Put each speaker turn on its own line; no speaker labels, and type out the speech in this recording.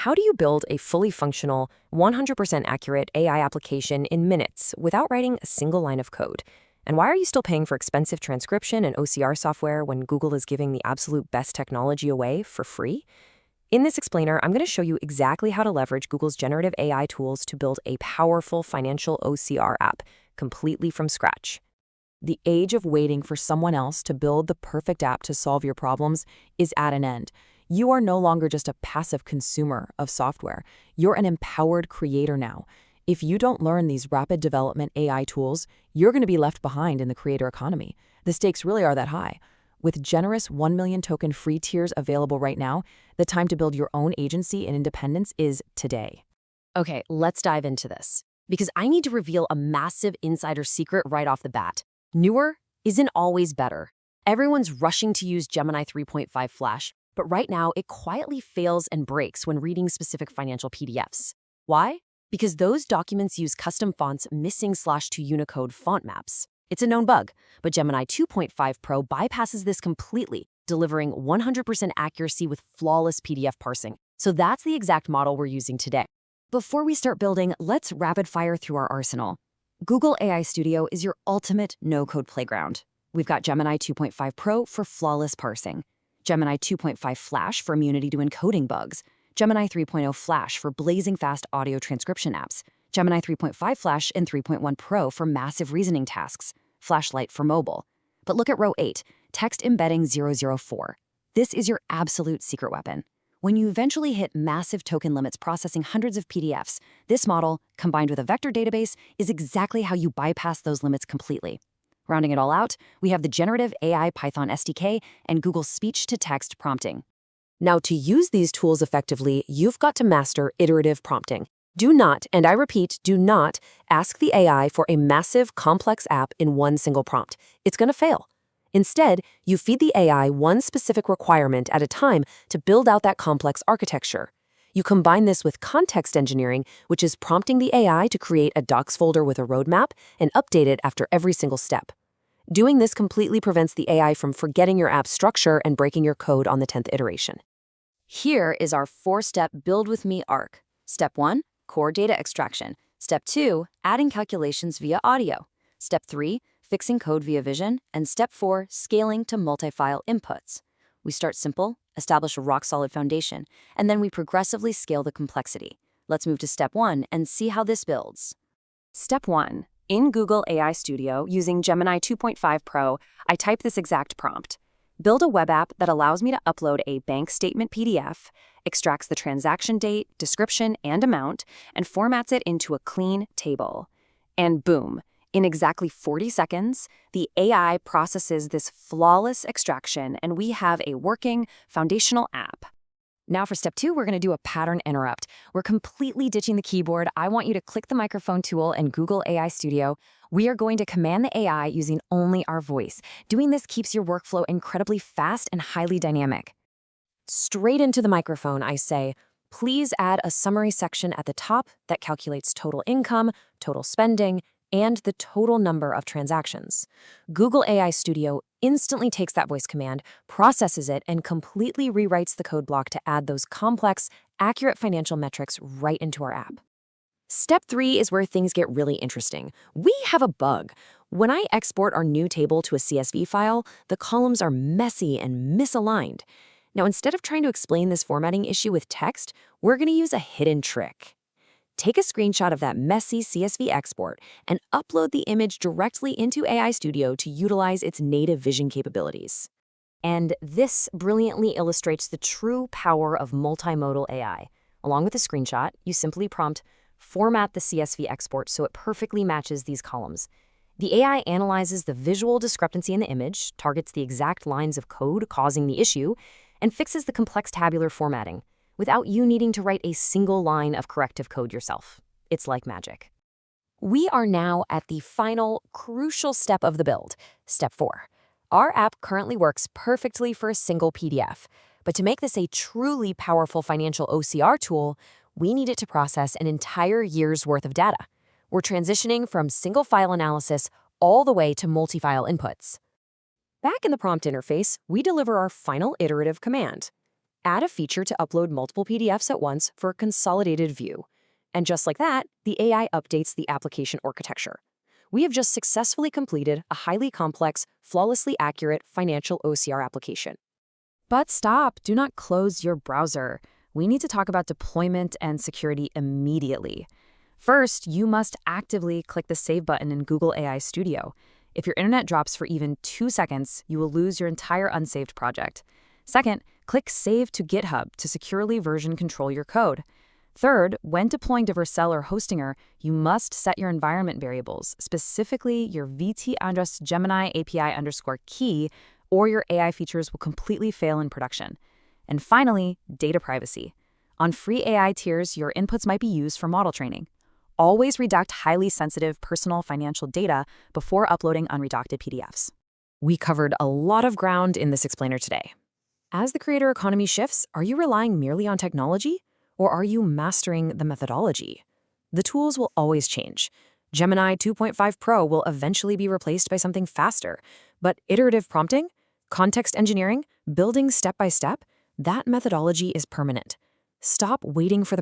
How do you build a fully functional, 100% accurate AI application in minutes without writing a single line of code? And why are you still paying for expensive transcription and OCR software when Google is giving the absolute best technology away for free? In this explainer, I'm going to show you exactly how to leverage Google's generative AI tools to build a powerful financial OCR app completely from scratch. The age of waiting for someone else to build the perfect app to solve your problems is at an end. You are no longer just a passive consumer of software. You're an empowered creator now. If you don't learn these rapid development AI tools, you're going to be left behind in the creator economy. The stakes really are that high. With generous 1 million token free tiers available right now, the time to build your own agency and independence is today. Okay, let's dive into this, because I need to reveal a massive insider secret right off the bat. Newer isn't always better. Everyone's rushing to use Gemini 3.5 Flash, but right now it quietly fails and breaks when reading specific financial PDFs. Why? Because those documents use custom fonts missing /2 Unicode font maps. It's a known bug, but Gemini 2.5 Pro bypasses this completely, delivering 100% accuracy with flawless PDF parsing. So that's the exact model we're using today. Before we start building, let's rapid fire through our arsenal. Google AI Studio is your ultimate no-code playground. We've got Gemini 2.5 Pro for flawless parsing, Gemini 2.5 Flash for immunity to encoding bugs, Gemini 3.0 Flash for blazing fast audio transcription apps, Gemini 3.5 Flash and 3.1 Pro for massive reasoning tasks, Flashlight for mobile. But look at row 8, text embedding 004. This is your absolute secret weapon. When you eventually hit massive token limits processing hundreds of PDFs, this model, combined with a vector database, is exactly how you bypass those limits completely. Rounding it all out, we have the generative AI Python SDK and Google's speech-to-text prompting. Now, to use these tools effectively, you've got to master iterative prompting. Do not, and I repeat, do not ask the AI for a massive, complex app in one single prompt. It's going to fail. Instead, you feed the AI one specific requirement at a time to build out that complex architecture. You combine this with context engineering, which is prompting the AI to create a docs folder with a roadmap and update it after every single step. Doing this completely prevents the AI from forgetting your app's structure and breaking your code on the 10th iteration. Here is our 4-step Build With Me arc. Step 1. Core data extraction. Step 2, adding calculations via audio. Step 3, fixing code via vision. And Step 4, scaling to multi-file inputs. We start simple, establish a rock-solid foundation, and then we progressively scale the complexity. Let's move to Step 1 and see how this builds. Step 1. In Google AI Studio, using Gemini 2.5 Pro, I type this exact prompt. Build a web app that allows me to upload a bank statement PDF, extracts the transaction date, description, and amount, and formats it into a clean table. And boom, in exactly 40 seconds, the AI processes this flawless extraction, and we have a working, foundational app. Now for Step 2, we're going to do a pattern interrupt. We're completely ditching the keyboard. I want you to click the microphone tool in Google AI Studio. We are going to command the AI using only our voice. Doing this keeps your workflow incredibly fast and highly dynamic. Straight into the microphone, I say, please add a summary section at the top that calculates total income, total spending, and the total number of transactions. Google AI Studio instantly takes that voice command, processes it, and completely rewrites the code block to add those complex, accurate financial metrics right into our app. Step 3 is where things get really interesting. We have a bug. When I export our new table to a CSV file, the columns are messy and misaligned. Now, instead of trying to explain this formatting issue with text, we're going to use a hidden trick. Take a screenshot of that messy CSV export and upload the image directly into AI Studio to utilize its native vision capabilities. And this brilliantly illustrates the true power of multimodal AI. Along with the screenshot, you simply prompt, format the CSV export so it perfectly matches these columns. The AI analyzes the visual discrepancy in the image, targets the exact lines of code causing the issue, and fixes the complex tabular formatting, without you needing to write a single line of corrective code yourself. It's like magic. We are now at the final, crucial step of the build, Step 4. Our app currently works perfectly for a single PDF, but to make this a truly powerful financial OCR tool, we need it to process an entire year's worth of data. We're transitioning from single file analysis all the way to multi-file inputs. Back in the prompt interface, we deliver our final iterative command. Add a feature to upload multiple PDFs at once for a consolidated view. And just like that, the AI updates the application architecture. We have just successfully completed a highly complex, flawlessly accurate financial OCR application.
But stop, do not close your browser. We need to talk about deployment and security immediately. First, you must actively click the Save button in Google AI Studio. If your internet drops for even 2 seconds, you will lose your entire unsaved project. Second, click Save to GitHub to securely version control your code. Third, when deploying to Vercel or Hostinger, you must set your environment variables, specifically your VT_Gemini API_key, or your AI features will completely fail in production. And finally, data privacy. On free AI tiers, your inputs might be used for model training. Always redact highly sensitive personal financial data before uploading unredacted PDFs.
We covered a lot of ground in this explainer today. As the creator economy shifts, are you relying merely on technology? Or are you mastering the methodology? The tools will always change. Gemini 2.5 Pro will eventually be replaced by something faster, but iterative prompting, context engineering, building step by step, that methodology is permanent. Stop waiting for the